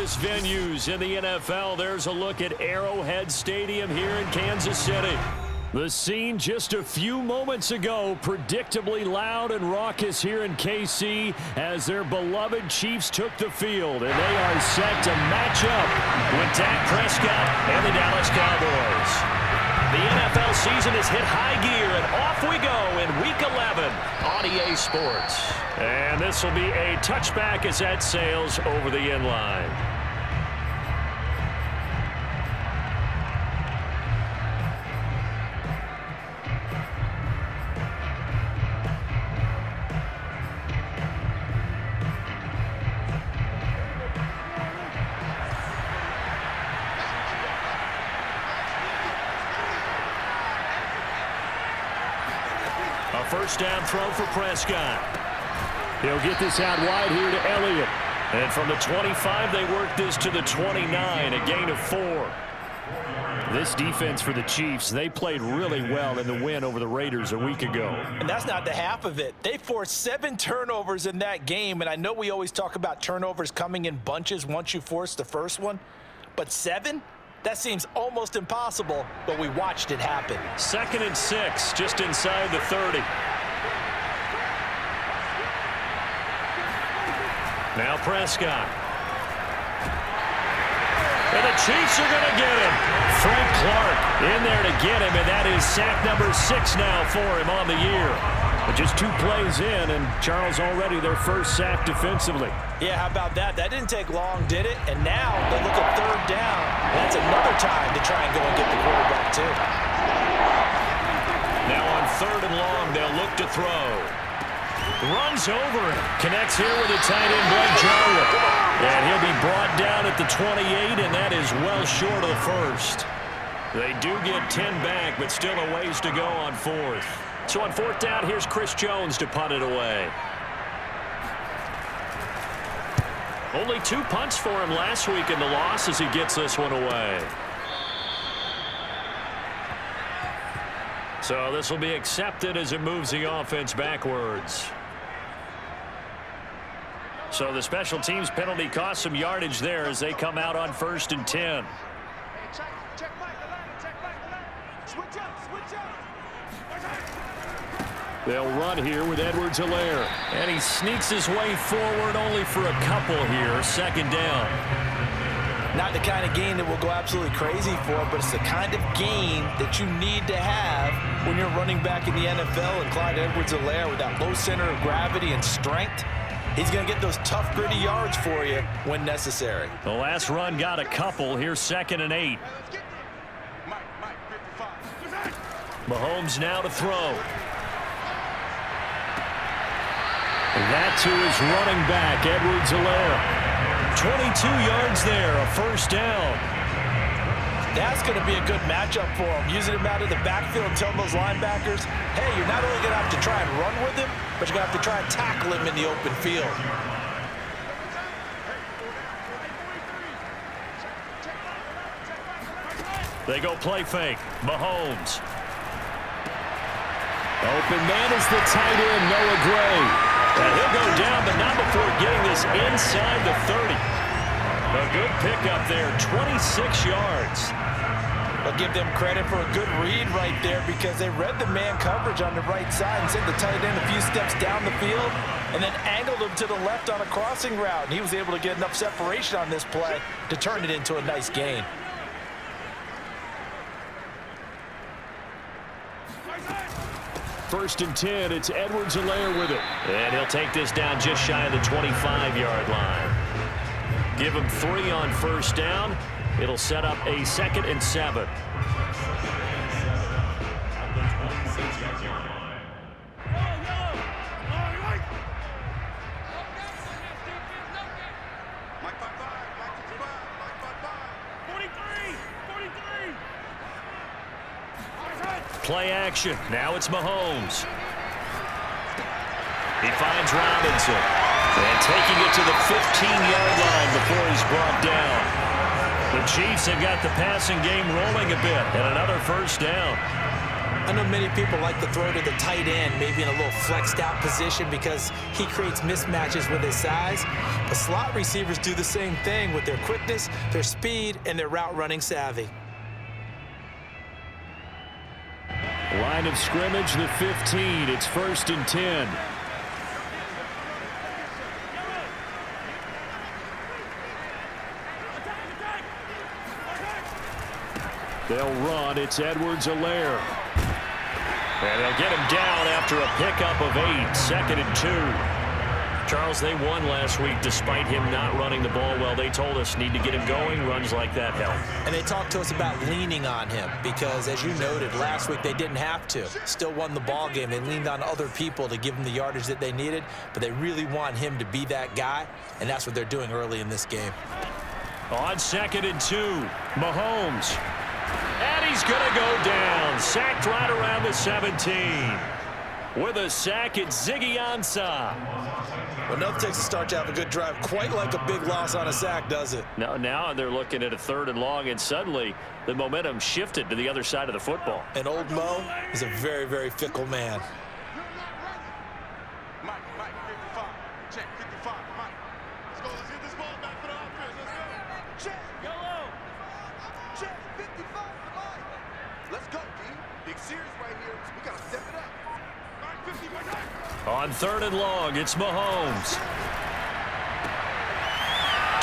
famous venues in the NFL. There's a look at Arrowhead Stadium here in Kansas City. The scene just a few moments ago, predictably loud and raucous here in KC as their beloved Chiefs took the field, and they are set to match up with Dak Prescott and the Dallas Cowboys. The NFL season has hit high gear, and off we go in Week 11 on EA Sports. And this will be a touchback as that sails over the end line. A first down throw for Prescott. He'll get this out wide here to Elliott. And from the 25, they work this to the 29, a gain of 4. This defense for the Chiefs, they played really well in the win over the Raiders a week ago. And that's not the half of it. They forced 7 turnovers in that game, and I know we always talk about turnovers coming in bunches once you force the first one, but 7? That seems almost impossible, but we watched it happen. 2nd and 6, just inside the 30. Now Prescott. And the Chiefs are going to get him. Frank Clark in there to get him, and that is sack number 6 now for him on the year. But just 2 plays in, and Charles already their first sack defensively. Yeah, how about that? That didn't take long, did it? And now they look at 3rd down. That's another time to try and go and get the quarterback, too. Now on 3rd and long, they'll look to throw. Runs over him. Connects here with the tight end, Blake Jarwin. And he'll be brought down at the 28, and that is well short of the first. They do get 10 back, but still a ways to go on 4th. So on 4th down, here's Chris Jones to punt it away. Only 2 punts for him last week in the loss as he gets this one away. So this will be accepted as it moves the offense backwards. So the special teams penalty cost some yardage there as they come out on 1st and 10. They'll run here with Edwards-Helaire. And he sneaks his way forward only for a couple here. 2nd down. Not the kind of game that we'll go absolutely crazy for, but it's the kind of game that you need to have when you're running back in the NFL. And Clyde Edwards-Helaire, with that low center of gravity and strength, he's going to get those tough, gritty yards for you when necessary. The last run got a couple. Here's 2nd and 8. Mahomes now to throw. That to his running back, Edwards-Helaire. 22 yards there, a first down. That's going to be a good matchup for him, using him out of the backfield and telling those linebackers, hey, you're not only going to have to try and run with him, but you're going to have to try and tackle him in the open field. They go play fake. Mahomes. Open man is the tight end, Noah Gray. And he'll go down, but not before getting this inside the 30. A good pickup there, 26 yards. I'll give them credit for a good read right there because they read the man coverage on the right side and sent the tight end a few steps down the field and then angled him to the left on a crossing route. And he was able to get enough separation on this play to turn it into a nice gain. First and 10, it's Edwards-Helaire with it. And he'll take this down just shy of the 25-yard line. Give him 3 on 1st down. It'll set up a 2nd and 7. Play action. Now it's Mahomes. He finds Robinson. And taking it to the 15-yard line before he's brought down. The Chiefs have got the passing game rolling a bit. And another first down. I know many people like to throw to the tight end, maybe in a little flexed out position because he creates mismatches with his size. But slot receivers do the same thing with their quickness, their speed, and their route running savvy. Line of scrimmage, the 15. It's 1st and 10. They'll run. It's Edwards-Helaire. And they'll get him down after a pickup of 8. 2nd and 2. Charles, they won last week despite him not running the ball well. They told us need to get him going. Runs like that help. And they talked to us about leaning on him because, as you noted, last week they didn't have to. Still won the ball game. They leaned on other people to give them the yardage that they needed, but they really want him to be that guy, and that's what they're doing early in this game. On 2nd and 2, Mahomes. And he's going to go down. Sacked right around the 17. With a sack, it's Ziggy Ansah. Well, nothing takes a start to have a good drive quite like a big loss on a sack, does it? No, now they're looking at a 3rd and long, and suddenly the momentum shifted to the other side of the football. And old Mo is a very, very fickle man. Mike, 55. Check, 55. Mike, let's go. Let's get this ball back for the offense. Let's go. Check. Yellow. Check, 55 for Mike. Let's go, D. Big series right here. We got to step it up. Mike, 50, Mike. On 3rd and long, it's Mahomes.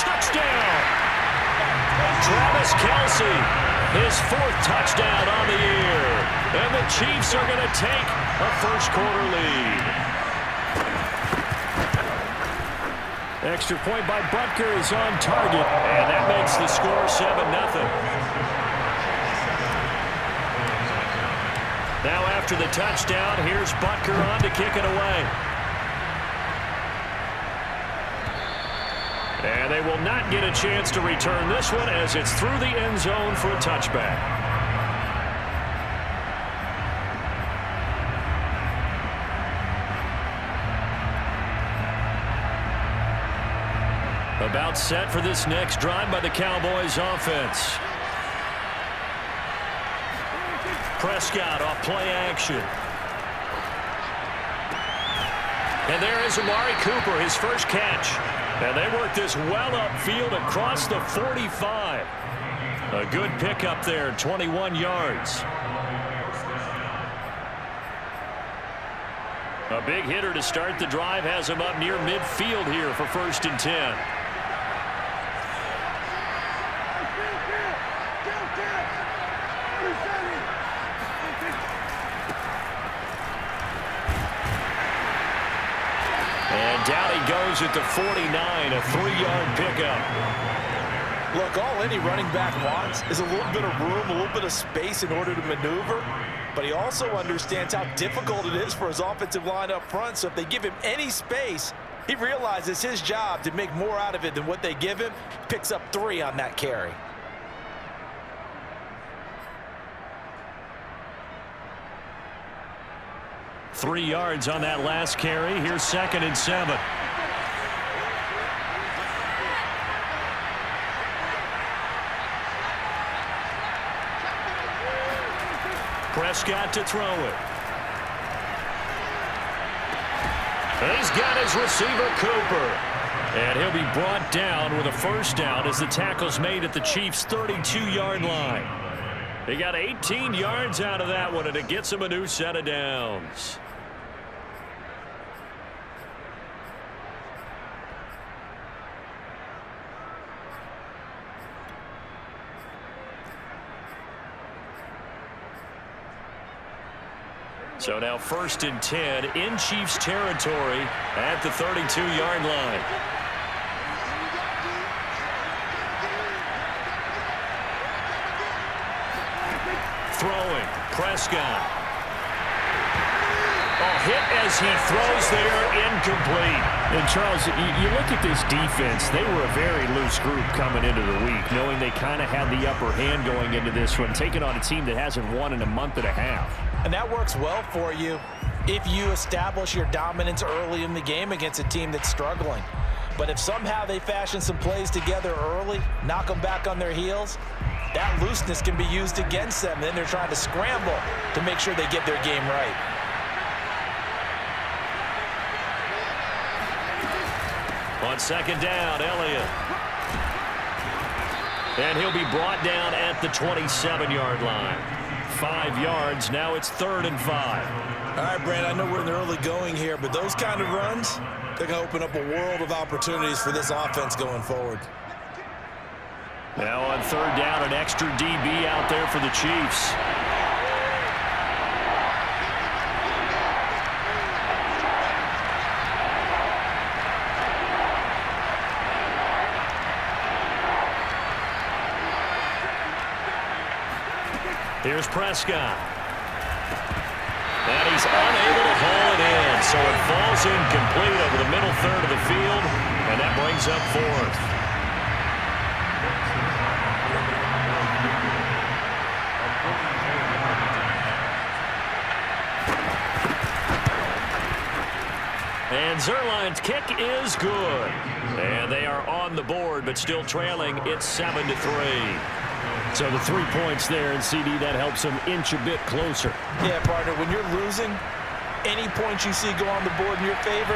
Touchdown! Travis Kelce, his 4th touchdown on the year. And the Chiefs are going to take a first-quarter lead. Extra point by Butker is on target, and that makes the score 7-0. Now after the touchdown, here's Butker on to kick it away. And they will not get a chance to return this one as it's through the end zone for a touchback. About set for this next drive by the Cowboys offense. Prescott off play action. And there is Amari Cooper, his first catch. And they work this well upfield across the 45. A good pickup there, 21 yards. A big hitter to start the drive has him up near midfield here for 1st and 10. And down he goes at the 49, a 3-yard pickup. Look, all any running back wants is a little bit of room, a little bit of space in order to maneuver. But he also understands how difficult it is for his offensive line up front. So if they give him any space, he realizes his job to make more out of it than what they give him. Picks up 3 on that carry. Three yards on that last carry. Here's 2nd and 7. Prescott to throw it. He's got his receiver, Cooper. And he'll be brought down with a first down as the tackle's made at the Chiefs' 32-yard line. They got 18 yards out of that one, and it gets him a new set of downs. So now 1st and 10 in Chiefs territory at the 32-yard line. Throwing, Prescott. Hit as he throws there, incomplete. And Charles, you look at this defense, they were a very loose group coming into the week, knowing they kind of had the upper hand going into this one, taking on a team that hasn't won in a month and a half. And that works well for you if you establish your dominance early in the game against a team that's struggling. But if somehow they fashion some plays together early, knock them back on their heels, that looseness can be used against them. Then they're trying to scramble to make sure they get their game right. On second down, Elliott. And he'll be brought down at the 27-yard line. 5 yards. Now it's 3rd and 5. All right, Brand, I know we're in the early going here, but those kind of runs, they're going to open up a world of opportunities for this offense going forward. Now on 3rd down, an extra DB out there for the Chiefs. Here's Prescott. And he's unable to haul it in, so it falls incomplete over the middle third of the field, and that brings up 4th. And Zerline's kick is good. And they are on the board, but still trailing. It's 7-3. So the 3 points there, and CD, that helps them inch a bit closer. Yeah, partner, when you're losing, any points you see go on the board in your favor,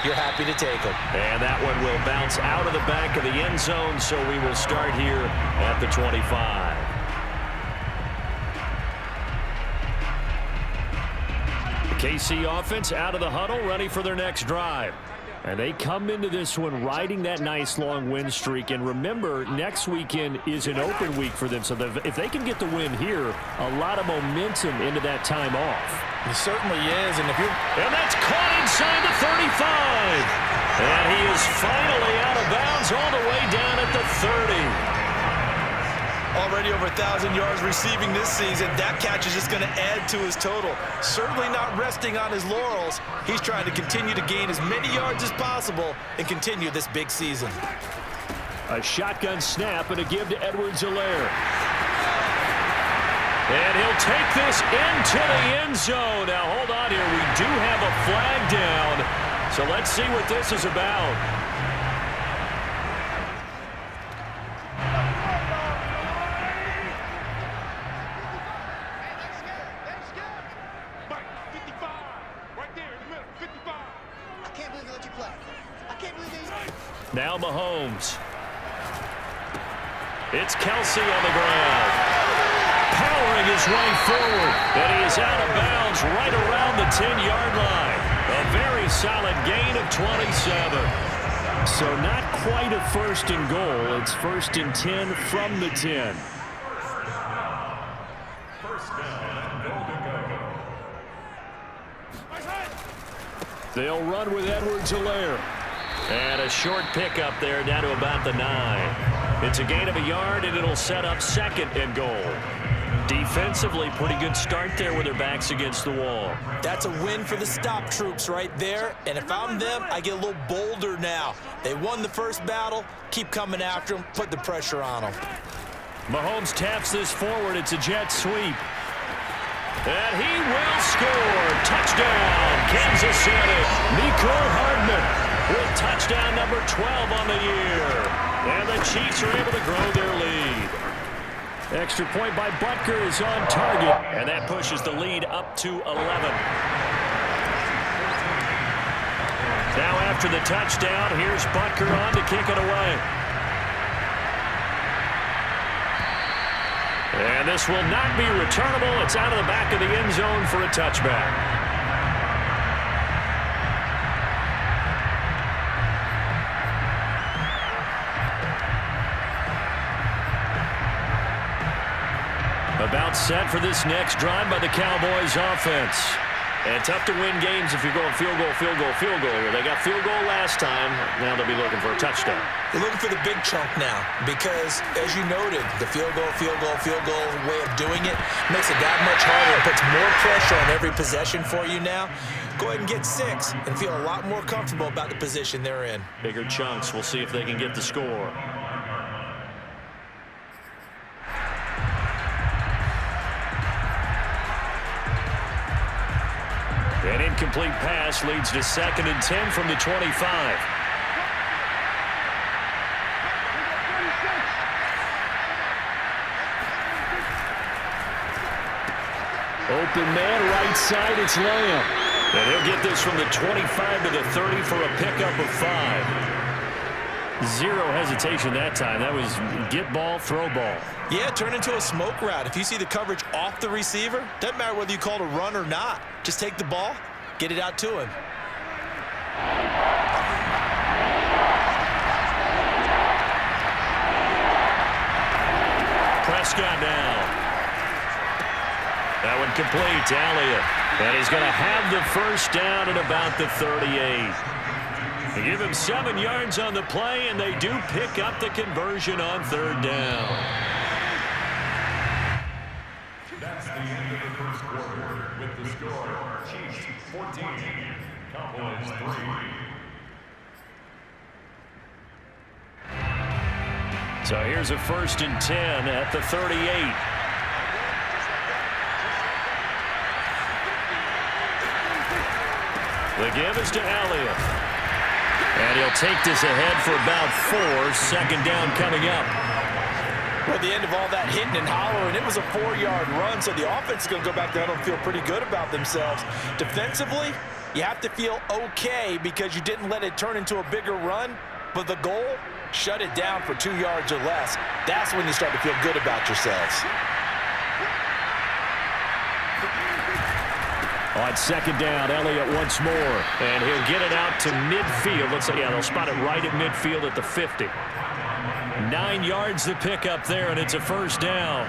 you're happy to take them. And that one will bounce out of the back of the end zone, so we will start here at the 25. The KC offense out of the huddle, ready for their next drive. And they come into this one riding that nice long win streak. And remember, next weekend is an open week for them. So if they can get the win here, a lot of momentum into that time off. It certainly is. And that's caught inside the 35. And he is finally out of bounds all the way down at the 30. Already over 1,000 yards receiving this season. That catch is just going to add to his total. Certainly not resting on his laurels. He's trying to continue to gain as many yards as possible and continue this big season. A shotgun snap and a give to Edwards-Helaire. And he'll take this into the end zone. Now, hold on here. We do have a flag down. So let's see what this is about. Now Mahomes. It's Kelsey on the ground. Powering his way forward. And he is out of bounds right around the 10-yard line. A very solid gain of 27. So not quite a 1st and goal. It's 1st and 10 from the 10. They'll run with Edwards-Helaire. And a short pickup there down to about the 9. It's a gain of a yard, and it'll set up 2nd and goal. Defensively, pretty good start there with their backs against the wall. That's a win for the stop troops right there. And if I'm them, I get a little bolder now. They won the first battle. Keep coming after them. Put the pressure on them. Mahomes taps this forward. It's a jet sweep. And he will score. Touchdown, Kansas City. Mecole Hardman with touchdown number 12 on the year. And the Chiefs are able to grow their lead. Extra point by Butker is on target. And that pushes the lead up to 11. Now after the touchdown, here's Butker on to kick it away. And this will not be returnable. It's out of the back of the end zone for a touchback. About set for this next drive by the Cowboys offense. And tough to win games if you're going field goal, field goal, field goal here. They got field goal last time. Now they'll be looking for a touchdown. They're looking for the big chunk now because, as you noted, the field goal way of doing it makes it that much harder. It puts more pressure on every possession for you now. Go ahead and get 6 and feel a lot more comfortable about the position they're in. Bigger chunks. We'll see if they can get the score. An incomplete pass leads to 2nd and 10 from the 25. open man, right side, it's Lamb. And he'll get this from the 25 to the 30 for a pickup of 5. Zero hesitation that time. That was get ball, throw ball. Yeah, turn into a smoke route. If you see the coverage off the receiver, doesn't matter whether you call it a run or not. Just take the ball, get it out to him. Prescott now. That one complete to Elliott. And he's going to have the first down at about the 38. They give him 7 yards on the play, and they do pick up the conversion on 3rd down. That's the end of the first quarter with the score Chiefs 14, Cowboys 3. So here's a 1st and 10 at the 38. The give is to Elliott. And he'll take this ahead for about 4. 2nd down coming up. Well, at the end of all that hitting and hollering, it was a 4-yard run, so the offense is going to go back down and feel pretty good about themselves. Defensively, you have to feel okay because you didn't let it turn into a bigger run, but the goal, shut it down for 2 yards or less. That's when you start to feel good about yourselves. On 2nd down, Elliott once more, and he'll get it out to midfield. Let's say, yeah, they'll spot it right at midfield at the 50. 9 yards to pick up there, and it's a 1st down.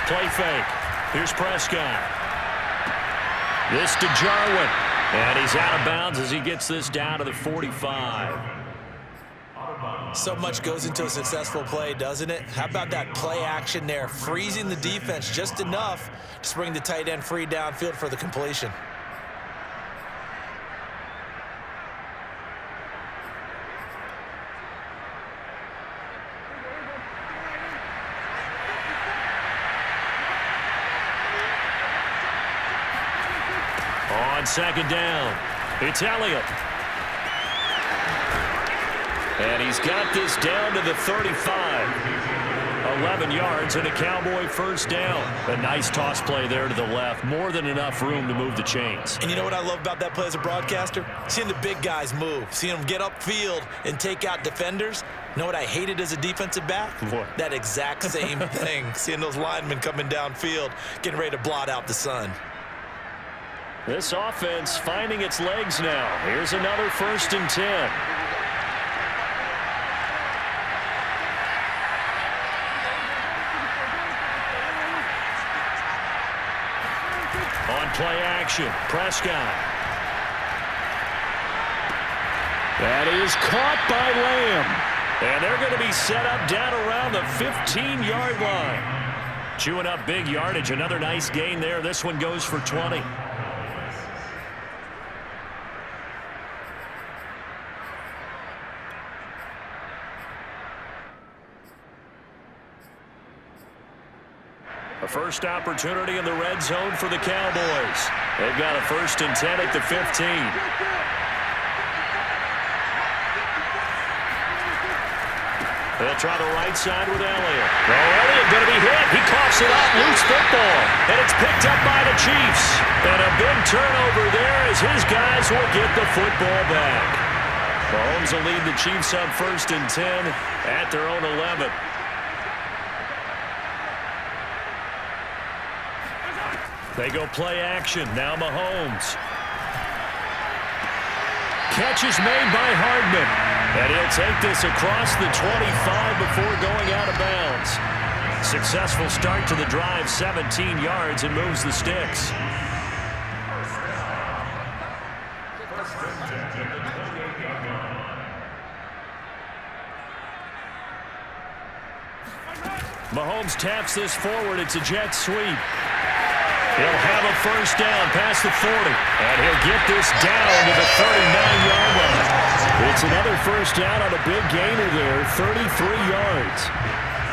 Play fake. Here's Prescott. This to Jarwin. And he's out of bounds as he gets this down to the 45. So much goes into a successful play, doesn't it? How about that play action there? Freezing the defense just enough to bring the tight end free downfield for the completion. On 2nd down, it's Elliott. And he's got this down to the 35. 11 yards and a Cowboy 1st down. A nice toss play there to the left. More than enough room to move the chains. And you know what I love about that play as a broadcaster? Seeing the big guys move. Seeing them get upfield and take out defenders. You know what I hated as a defensive back? What? That exact same thing. Seeing those linemen coming downfield, getting ready to blot out the sun. This offense finding its legs now. Here's another 1st and 10. On play action, Prescott. That is caught by Lamb. And they're going to be set up down around the 15-yard line. Chewing up big yardage. Another nice gain there. This one goes for 20. A first opportunity in the red zone for the Cowboys. They've got a 1st and 10 at the 15. They'll try the right side with Elliott. Oh, Elliott going to be hit. He coughs it up. Loose football. And it's picked up by the Chiefs. And a big turnover there as his guys will get the football back. Gomes will lead the Chiefs on 1st and 10 at their own 11. They go play action. Now Mahomes. Catch is made by Hardman. And he'll take this across the 25 before going out of bounds. Successful start to the drive, 17 yards, and moves the sticks. Mahomes taps this forward. It's a jet sweep. He'll have a 1st down past the 40. And he'll get this down to the 39-yard line. It's another first down on a big gainer there, 33 yards.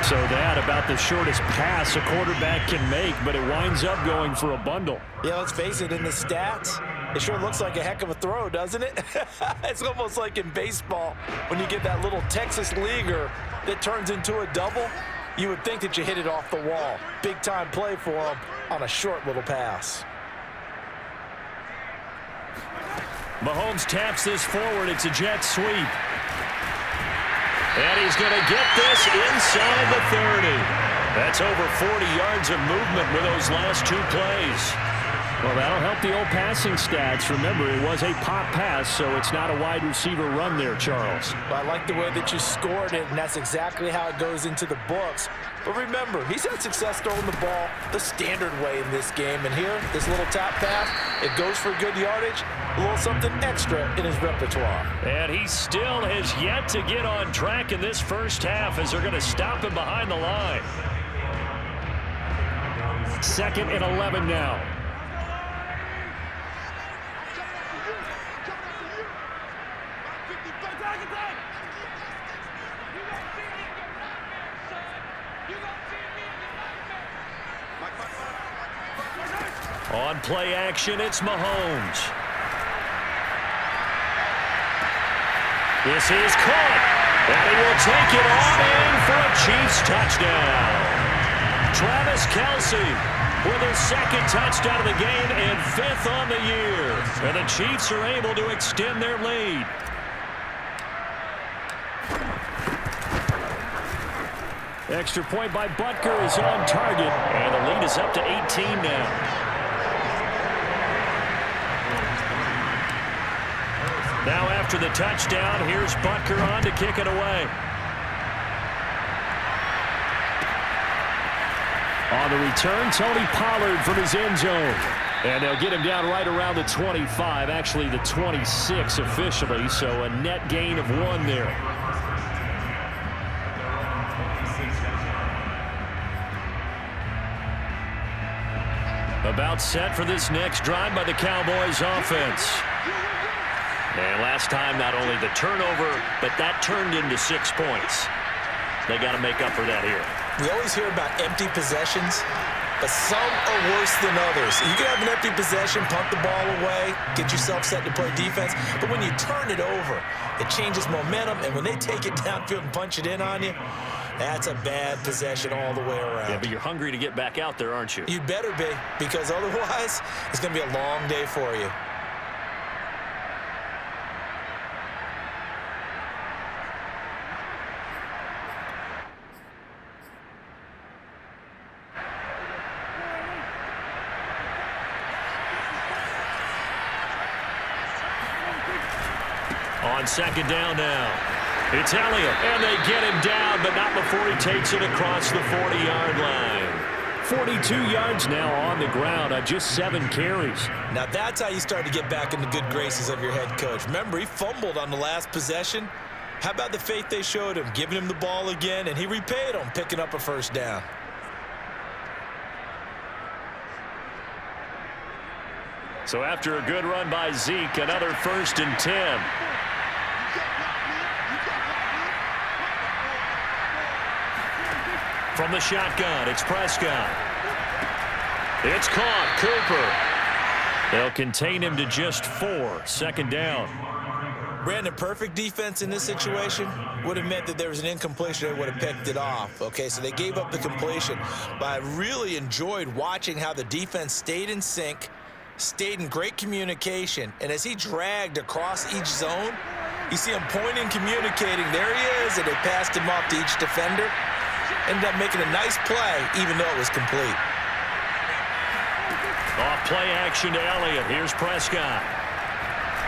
So that about the shortest pass a quarterback can make, but it winds up going for a bundle. Yeah, let's face it, in the stats, it sure looks like a heck of a throw, doesn't it? It's almost like in baseball when you get that little Texas leaguer that turns into a double. You would think that you hit it off the wall. Big time play for him on a short little pass. Mahomes taps this forward. It's a jet sweep. And he's going to get this inside the 30. That's over 40 yards of movement with those last two plays. Well, that'll help the old passing stats. Remember, it was a pop pass, so it's not a wide receiver run there, Charles. I like the way that you scored it, and that's exactly how it goes into the books. But remember, he's had success throwing the ball the standard way in this game. And here, this little tap pass, it goes for good yardage, a little something extra in his repertoire. And he still has yet to get on track in this first half as they're going to stop him behind the line. 2nd and 11 now. On play action, it's Mahomes. This is caught, and he will take it on in for a Chiefs touchdown. Travis Kelce with his 2nd touchdown of the game and 5th on the year. And the Chiefs are able to extend their lead. Extra point by Butker is on target, and the lead is up to 18 now. Now after the touchdown, here's Butker on to kick it away. On the return, Tony Pollard from his end zone. And they'll get him down right around the 25, actually the 26 officially, so a net gain of 1 there. About set for this next drive by the Cowboys offense. And last time, not only the turnover, but that turned into 6 points. They got to make up for that here. We always hear about empty possessions, but some are worse than others. You can have an empty possession, punt the ball away, get yourself set to play defense, but when you turn it over, it changes momentum, and when they take it downfield and punch it in on you, that's a bad possession all the way around. Yeah, but you're hungry to get back out there, aren't you? You better be, because otherwise, it's going to be a long day for you. On 2nd down now. It's Elliott, and they get him down, but not before he takes it across the 40-yard line. 42 yards now on the ground on just 7 carries. Now that's how you start to get back in the good graces of your head coach. Remember, he fumbled on the last possession. How about the faith they showed him, giving him the ball again, and he repaid them, picking up a first down. So after a good run by Zeke, another 1st and 10. From the shotgun, it's Prescott. It's caught, Cooper. They'll contain him to just 4, 2nd down. Brandon, perfect defense in this situation would have meant that there was an incompletion. They would have picked it off. Okay, so they gave up the completion. But I really enjoyed watching how the defense stayed in sync, stayed in great communication, and as he dragged across each zone, you see him pointing, communicating. There he is, and they passed him off to each defender. Ended up making a nice play, even though it was complete. Off play action to Elliott. Here's Prescott.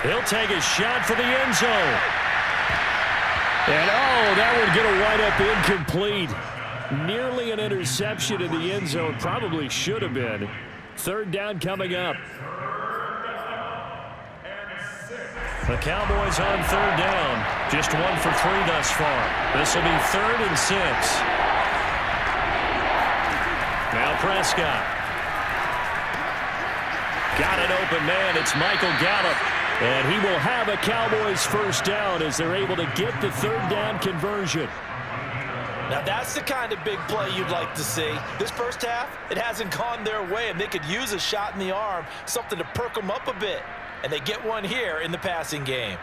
He'll take a shot for the end zone. And, that would get a wide-up incomplete. Nearly an interception in the end zone. Probably should have been. 3rd down coming up. The Cowboys on 3rd down. Just 1 for 3 thus far. This will be 3rd and 6. Now Prescott. Got an open man. It's Michael Gallup. And he will have a Cowboys first down as they're able to get the third down conversion. Now that's the kind of big play you'd like to see. This first half, it hasn't gone their way, and they could use a shot in the arm, something to perk them up a bit. And they get one here in the passing game.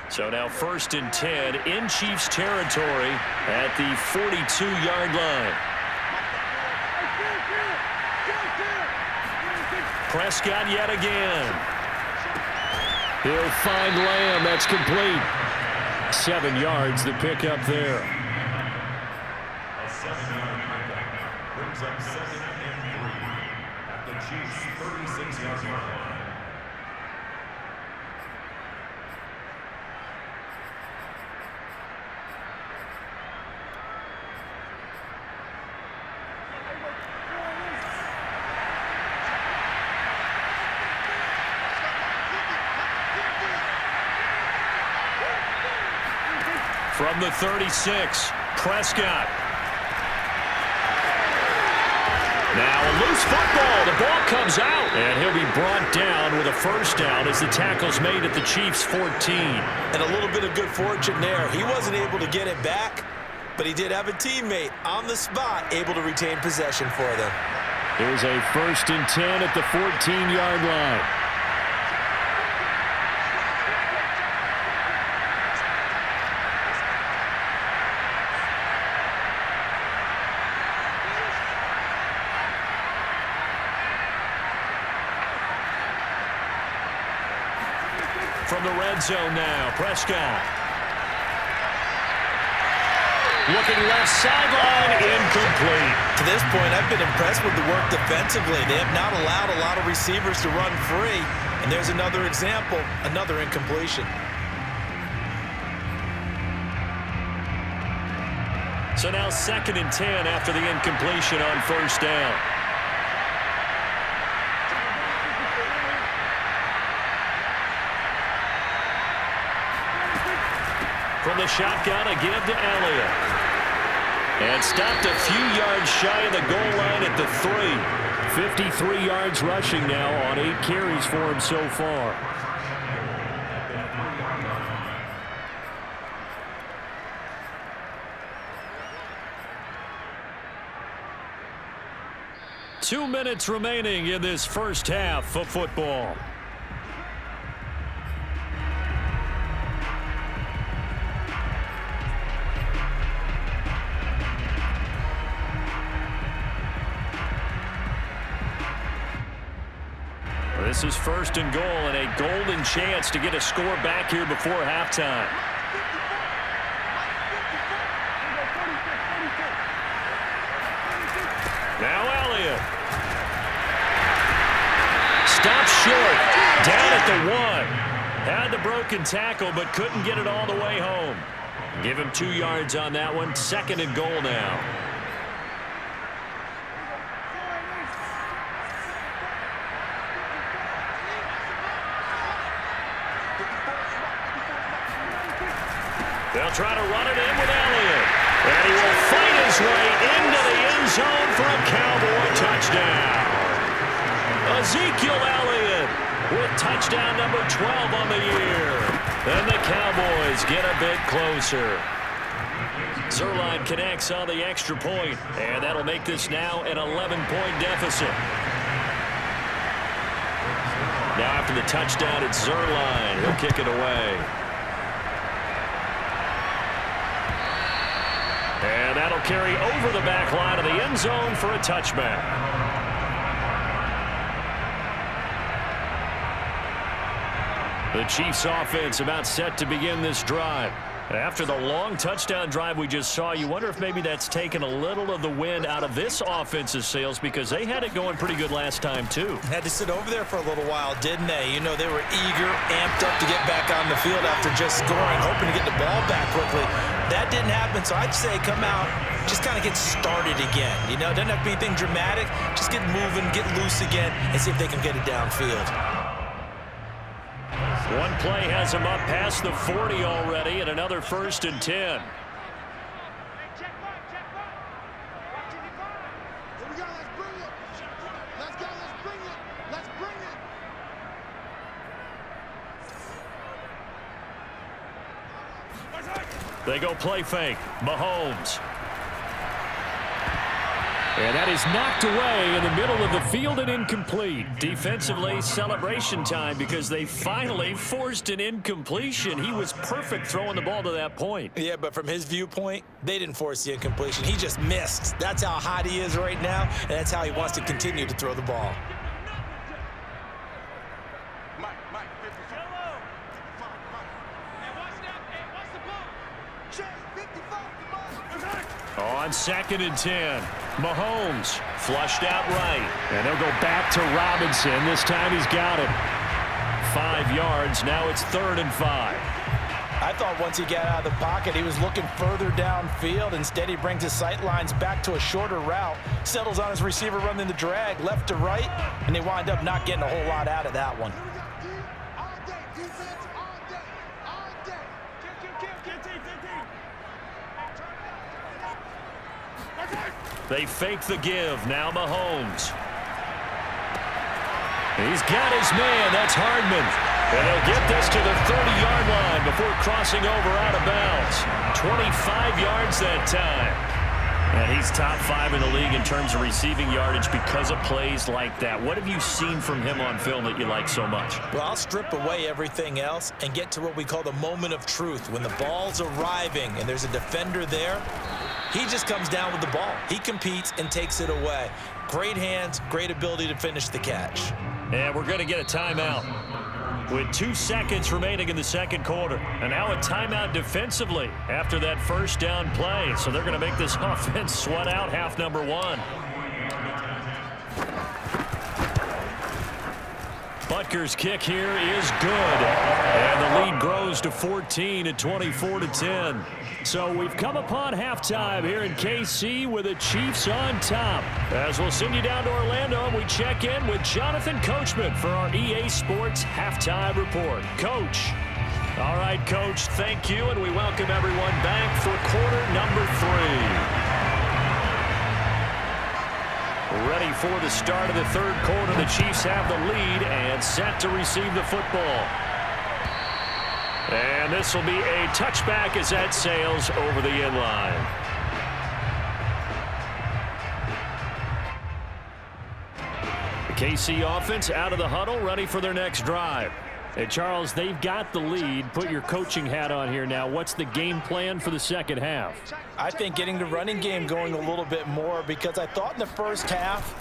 So now 1st and 10 in Chiefs territory at the 42-yard line. Prescott yet again. He'll find Lamb. That's complete. 7 yards the pickup there. A 7-yard pickup brings up 2nd and 3 at the Chiefs' 36-yard line. From the 36, Prescott. Now a loose football. The ball comes out. And he'll be brought down with a first down as the tackle's made at the Chiefs' 14. And a little bit of good fortune there. He wasn't able to get it back, but he did have a teammate on the spot able to retain possession for them. Here's a 1st and 10 at the 14-yard line. From the red zone now, Prescott. Looking left sideline, incomplete. To this point, I've been impressed with the work defensively. They have not allowed a lot of receivers to run free. And there's another example, another incompletion. So now 2nd and 10 after the incompletion on first down. From the shotgun, a give to Elliott. And stopped a few yards shy of the goal line at the 3. 53 yards rushing now on 8 carries for him so far. Two minutes remaining in this first half of football. This is 1st and goal and a golden chance to get a score back here before halftime. Now Elliott. Stopped short. Down at the 1. Had the broken tackle but couldn't get it all the way home. Give him 2 yards on that one. 2nd and goal now. They'll try to run it in with Elliott. And he will fight his way into the end zone for a Cowboy touchdown. Ezekiel Elliott with touchdown number 12 on the year. And the Cowboys get a bit closer. Zuerlein connects on the extra point, and that'll make this now an 11-point deficit. Now after the touchdown, it's Zuerlein. He'll kick it away. And that'll carry over the back line of the end zone for a touchback. The Chiefs offense about set to begin this drive. After the long touchdown drive we just saw, you wonder if maybe that's taken a little of the wind out of this offense's sails because they had it going pretty good last time too. Had to sit over there for a little while, didn't they? You know, they were eager, amped up to get back on the field after just scoring, hoping to get the ball back quickly. That didn't happen, so I'd say come out, just kind of get started again. You know, it doesn't have to be anything dramatic. Just get moving, get loose again, and see if they can get it downfield. One play has him up past the 40 already, and another 1st and 10. Here we go. Let's bring it. Let's go. Let's bring it. Let's bring it. They go play fake. Mahomes. And that is knocked away in the middle of the field and incomplete. Defensively, celebration time because they finally forced an incompletion. He was perfect throwing the ball to that point. Yeah, but from his viewpoint, they didn't force the incompletion. He just missed. That's how hot he is right now, and that's how he wants to continue to throw the ball. Mike, 55. 55, Mike. Hey, watch that. Hey, watch the ball. Check, 55 to Mike. On 2nd and 10, Mahomes flushed out right. And they'll go back to Robinson. This time he's got it. 5 yards. Now it's 3rd and 5. I thought once he got out of the pocket, he was looking further downfield. Instead, he brings his sight lines back to a shorter route, settles on his receiver running the drag left to right, and they wind up not getting a whole lot out of that one. Here we go, D. All day. Defense all day. All day. Kill. They fake the give. Now Mahomes. He's got his man. That's Hardman. And he'll get this to the 30-yard line before crossing over out of bounds. 25 yards that time. And he's top 5 in the league in terms of receiving yardage because of plays like that. What have you seen from him on film that you like so much? Well, I'll strip away everything else and get to what we call the moment of truth. When the ball's arriving and there's a defender there, he just comes down with the ball. He competes and takes it away. Great hands, great ability to finish the catch. And we're going to get a timeout with 2 seconds remaining in the second quarter. And now a timeout defensively after that first down play. So they're going to make this offense sweat out half number 1. Butker's kick here is good. And the lead grows to 14 at 24-10. So we've come upon halftime here in KC with the Chiefs on top. As we'll send you down to Orlando, and we check in with Jonathan Coachman for our EA Sports Halftime Report. Coach. All right, Coach, thank you, and we welcome everyone back for quarter number 3. Ready for the start of the third quarter. The Chiefs have the lead and set to receive the football. And this will be a touchback as that sails over the end line. The KC offense out of the huddle, ready for their next drive. Hey, Charles, they've got the lead. Put your coaching hat on here now. What's the game plan for the second half? I think getting the running game going a little bit more, because I thought in the first half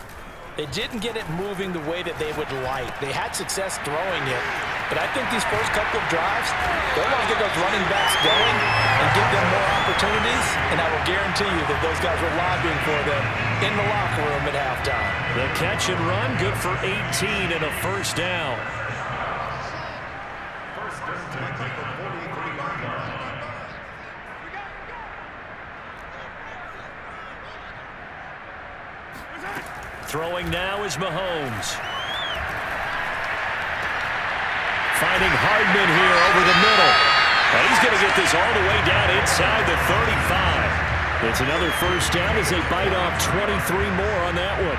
they didn't get it moving the way that they would like. They had success throwing it, but I think these first couple of drives, they want to get those running backs going and give them more opportunities, and I will guarantee you that those guys were lobbying for them in the locker room at halftime. The catch and run, good for 18 and a first down. First down at the 43-yard line. Throwing now is Mahomes. Finding Hardman here over the middle. And he's going to get this all the way down inside the 35. It's another first down as they bite off 23 more on that one.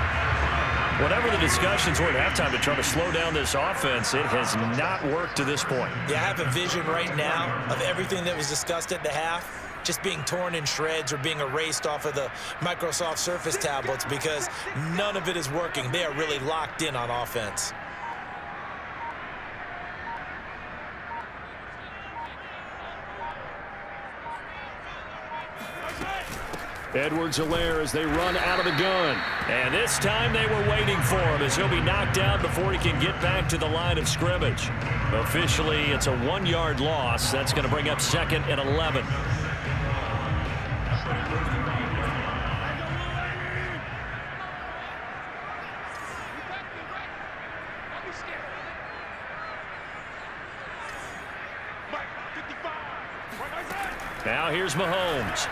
Whatever the discussions were at halftime to try to slow down this offense, it has not worked to this point. Yeah, I have a vision right now of everything that was discussed at the half just being torn in shreds or being erased off of the Microsoft Surface tablets, because none of it is working. They are really locked in on offense. Edwards-Helaire as they run out of the gun. And this time they were waiting for him as he'll be knocked down before he can get back to the line of scrimmage. Officially, it's a 1-yard loss. That's going to bring up 2nd and 11. Now here's Mahomes.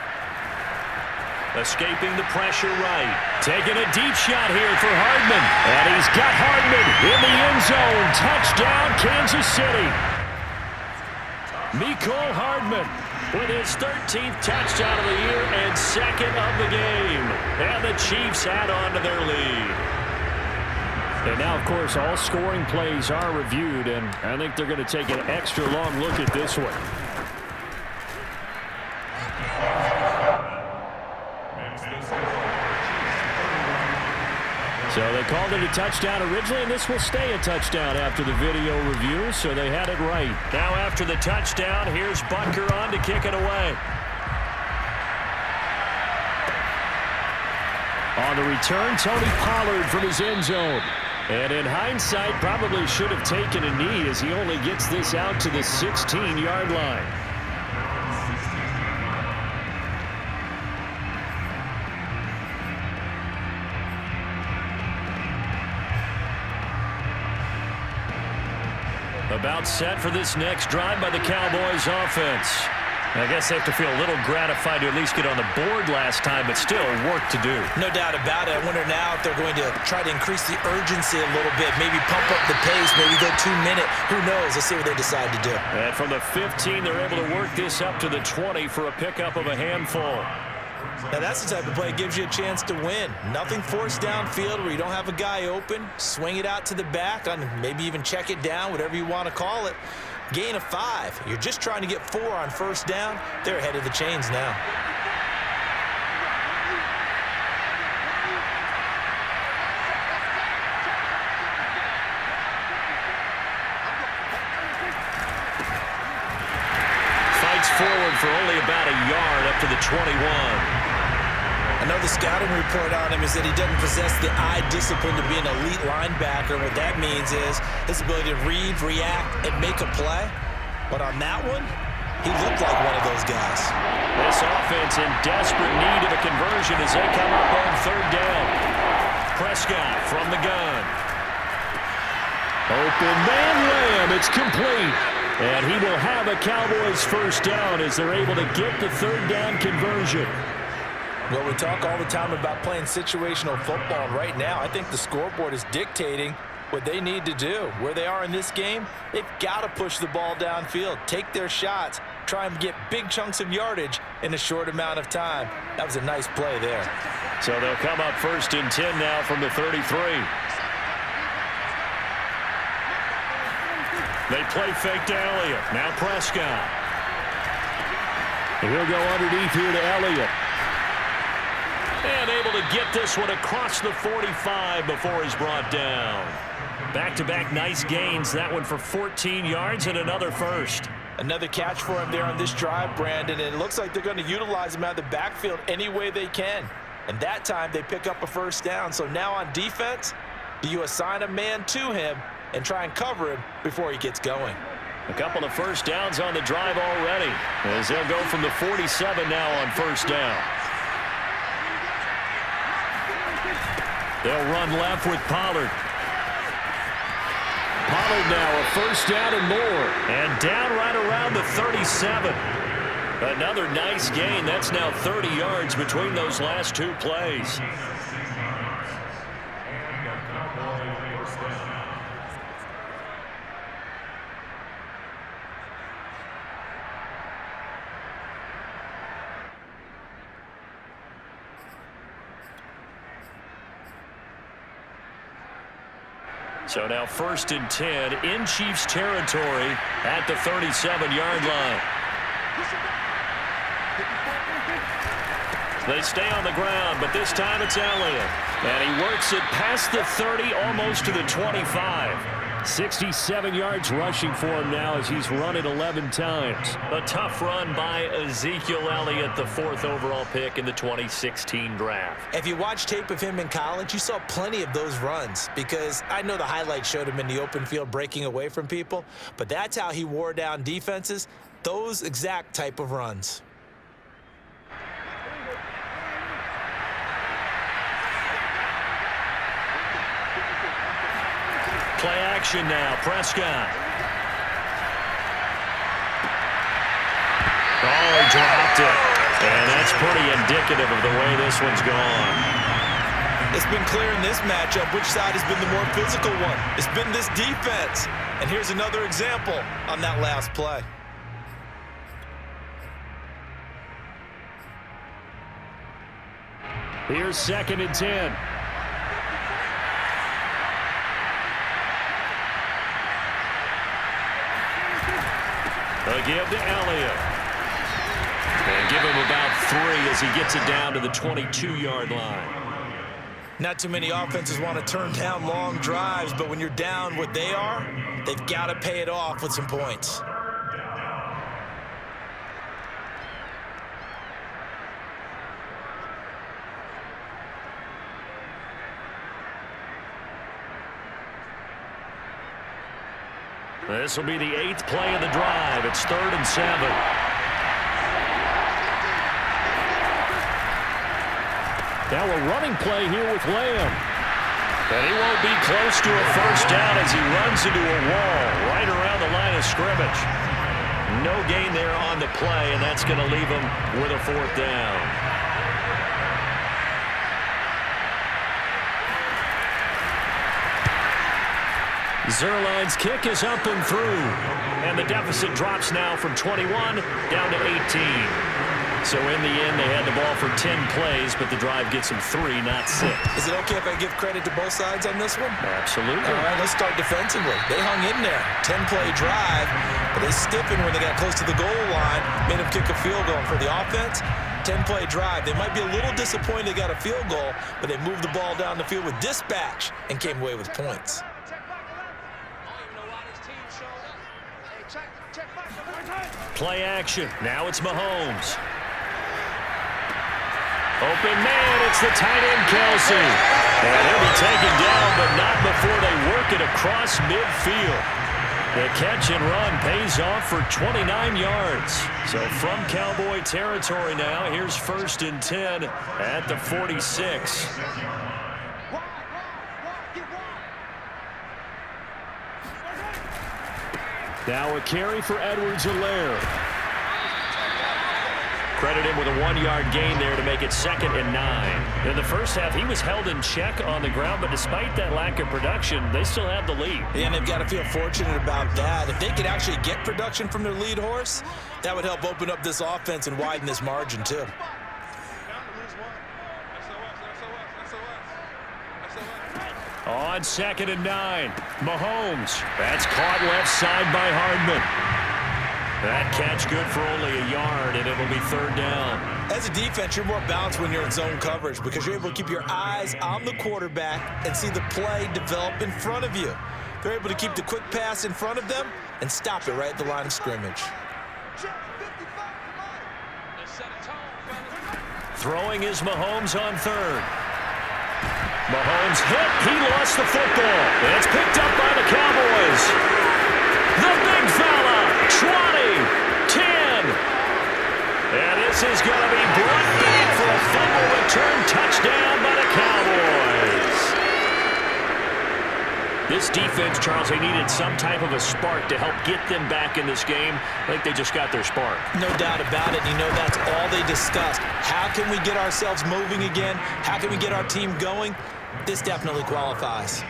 Escaping the pressure right. Taking a deep shot here for Hardman. And he's got Hardman in the end zone. Touchdown, Kansas City. Mecole Hardman with his 13th touchdown of the year and second of the game. And the Chiefs add on to their lead. And now, of course, all scoring plays are reviewed, and I think they're going to take an extra long look at this one. So they called it a touchdown originally, and this will stay a touchdown after the video review, so they had it right. Now after the touchdown, here's Butker on to kick it away. On the return, Tony Pollard from his end zone. And in hindsight, probably should have taken a knee as he only gets this out to the 16-yard line. About set for this next drive by the Cowboys offense. I guess they have to feel a little gratified to at least get on the board last time, but still work to do. No doubt about it. I wonder now if they're going to try to increase the urgency a little bit, maybe pump up the pace, maybe go 2 minute. Who knows? Let's see what they decide to do. And from the 15, they're able to work this up to the 20 for a pickup of a handful. Now that's the type of play that gives you a chance to win. Nothing forced downfield where you don't have a guy open. Swing it out to the back, and maybe even check it down, whatever you want to call it. Gain of 5. You're just trying to get 4 on first down. They're ahead of the chains now. Fights forward for only about a yard up to the 21. I know the scouting report on him is that he doesn't possess the eye discipline to be an elite linebacker. What that means is his ability to read, react, and make a play. But on that one, he looked like one of those guys. This offense in desperate need of a conversion as they come up on third down. Prescott from the gun. Open man Lamb. It's complete. And he will have a Cowboys first down as they're able to get the third down conversion. Well, we talk all the time about playing situational football, and right now I think the scoreboard is dictating what they need to do. Where they are in this game, they've got to push the ball downfield, take their shots, try and get big chunks of yardage in a short amount of time. That was a nice play there. So they'll come up first and 10 now from the 33. They play fake to Elliott. Now Prescott. And he'll go underneath here to Elliott. And able to get this one across the 45 before he's brought down. Back-to-back nice gains. That one for 14 yards and another first. Another catch for him there on this drive, Brandon, and it looks like they're going to utilize him out of the backfield any way they can. And that time they pick up a first down. So now on defense, do you assign a man to him and try and cover him before he gets going? A couple of first downs on the drive already, as they'll go from the 47 now on first down. They'll run left with Pollard. Pollard now a first down and more. And down right around the 37. Another nice gain. That's now 30 yards between those last two plays. So now first and 10 in Chiefs territory at the 37-yard line. They stay on the ground, but this time it's Elliott. And he works it past the 30, almost to the 25. 67 yards rushing for him now as he's run it 11 times. A tough run by Ezekiel Elliott, the 4th overall pick in the 2016 draft. If you watch tape of him in college, you saw plenty of those runs, because I know the highlights showed him in the open field breaking away from people, but that's how he wore down defenses, those exact type of runs. Play action now, Prescott. Oh, he dropped it. And that's pretty indicative of the way this one's gone. It's been clear in this matchup which side has been the more physical one. It's been this defense. And here's another example on that last play. Here's 2nd and 10. A give to Elliott. And give him about 3 as he gets it down to the 22-yard line. Not too many offenses want to turn down long drives, but when you're down what they are, they've got to pay it off with some points. This will be the 8th play of the drive. It's 3rd and 7. Now a running play here with Lamb. And he won't be close to a first down as he runs into a wall right around the line of scrimmage. No gain there on the play, and that's going to leave him with a 4th down. Zuerlein's kick is up and through. And the deficit drops now from 21 down to 18. So in the end, they had the ball for 10 plays, but the drive gets them 3, not 6. Is it okay if I give credit to both sides on this one? Absolutely. All right, let's start defensively. They hung in there. 10-play drive, but they stiffened when they got close to the goal line, made them kick a field goal. And for the offense, 10-play drive. They might be a little disappointed they got a field goal, but they moved the ball down the field with dispatch and came away with points. Play action. Now it's Mahomes. Open man, it's the tight end, Kelsey. And he'll be taken down, but not before they work it across midfield. The catch and run pays off for 29 yards. So from Cowboy territory now, here's 1st and 10 at the 46. Now a carry for Edwards-Helaire. Credit him with a 1-yard gain there to make it 2nd and 9. In the first half, he was held in check on the ground, but despite that lack of production, they still have the lead. And they've got to feel fortunate about that. If they could actually get production from their lead horse, that would help open up this offense and widen this margin too. On 2nd and 9, Mahomes. That's caught left side by Hardman. That catch good for only a yard, and it'll be 3rd down. As a defense, you're more balanced when you're in zone coverage because you're able to keep your eyes on the quarterback and see the play develop in front of you. They're able to keep the quick pass in front of them and stop it right at the line of scrimmage. Throwing is Mahomes on 3rd. Mahomes hit. He lost the football. It's picked up by the Cowboys. The big fella. 20, 10. And this is going to be brought back for a fumble return touchdown by the Cowboys. This defense, Charles, they needed some type of a spark to help get them back in this game. I think they just got their spark. No doubt about it. You know, that's all they discussed. How can we get ourselves moving again? How can we get our team going? This definitely qualifies.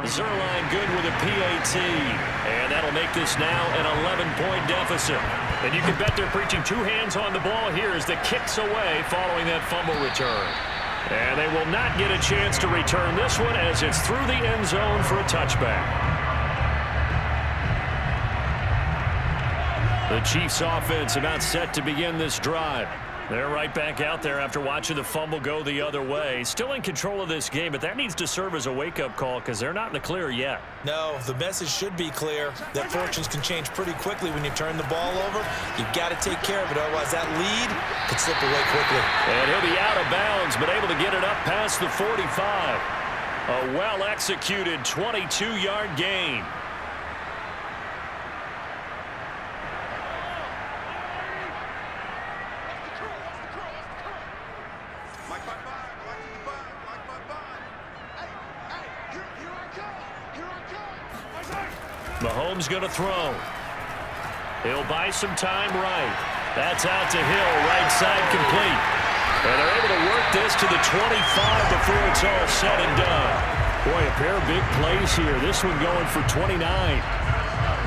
Zuerlein good with a PAT, and that'll make this now an 11-point deficit. And you can bet they're preaching 2 hands on the ball here as the kick's away following that fumble return. And they will not get a chance to return this one as it's through the end zone for a touchback. The Chiefs offense about set to begin this drive. They're right back out there after watching the fumble go the other way. Still in control of this game, but that needs to serve as a wake-up call because they're not in the clear yet. No, the message should be clear that fortunes can change pretty quickly when you turn the ball over. You've got to take care of it, otherwise that lead could slip away quickly. And he'll be out of bounds, but able to get it up past the 45. A well-executed 22-yard gain. Mahomes going to throw. He'll buy some time right. That's out to Hill, right side complete. And they're able to work this to the 25 before it's all said and done. Boy, a pair of big plays here. This one going for 29.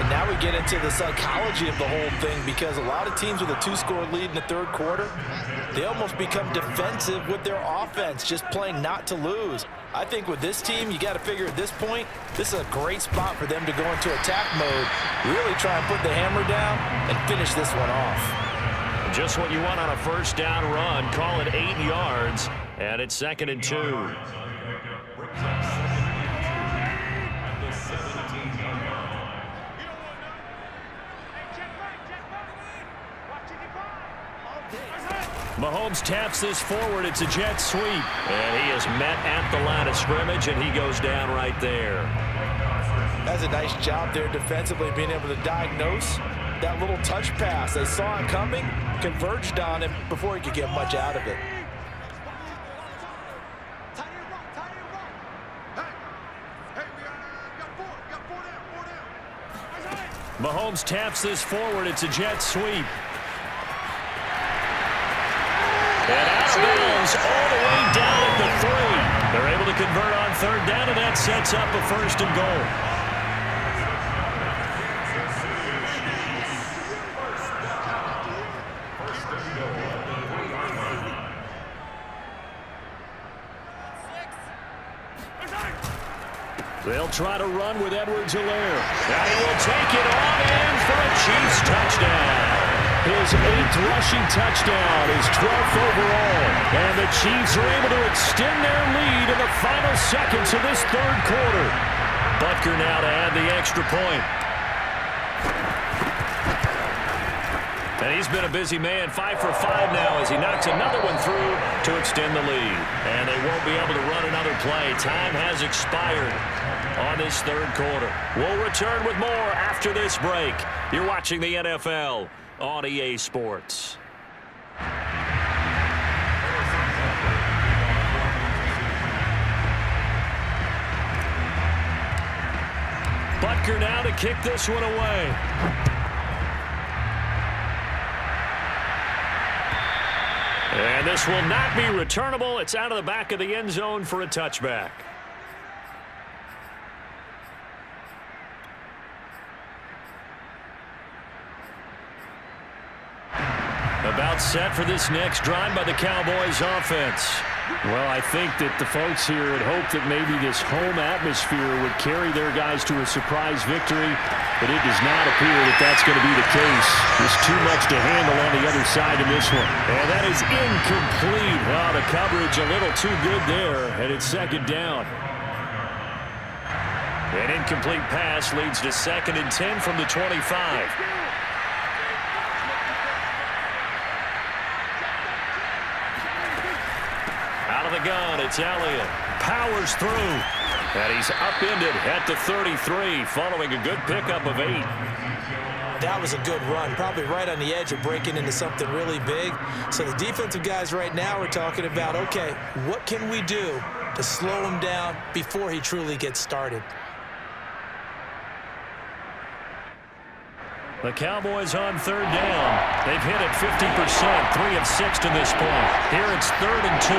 And now we get into the psychology of the whole thing, because a lot of teams with a 2-score lead in the third quarter, they almost become defensive with their offense, just playing not to lose. I think with this team, you got to figure at this point, this is a great spot for them to go into attack mode, really try and put the hammer down and finish this one off. Just what you want on a first down run. Call it 8 yards, and it's 2nd and 2. Mahomes taps this forward. It's a jet sweep. And he is met at the line of scrimmage, and he goes down right there. That's a nice job there defensively, being able to diagnose that little touch pass. They saw it coming, converged on him before he could get much out of it. Mahomes taps this forward. It's a jet sweep. And out of bounds all the way down at the 3. They're able to convert on 3rd down, and that sets up a 1st and goal. They'll try to run with Edwards-Helaire. And he will take it on in for a Chiefs touchdown. His 8th rushing touchdown, his 12th overall. And the Chiefs are able to extend their lead in the final seconds of this third quarter. Butker now to add the extra point. And he's been a busy man, 5 for 5 now as he knocks another one through to extend the lead. And they won't be able to run another play. Time has expired on this third quarter. We'll return with more after this break. You're watching the NFL on EA Sports. Butker now to kick this one away. And this will not be returnable. It's out of the back of the end zone for a touchback. About set for this next drive by the Cowboys offense. Well, I think that the folks here had hoped that maybe this home atmosphere would carry their guys to a surprise victory, but it does not appear that that's going to be the case. There's too much to handle on the other side in this one. And that is incomplete. Wow, the coverage a little too good there, and it's 2nd down. An incomplete pass leads to 2nd and 10 from the 25. Out of the gun, it's Elliott. Powers through. And he's upended at the 33, following a good pickup of 8. That was a good run, probably right on the edge of breaking into something really big. So the defensive guys right now are talking about, okay, what can we do to slow him down before he truly gets started? The Cowboys on 3rd down. They've hit it 50%, 3 of 6 to this point. Here it's 3rd and 2.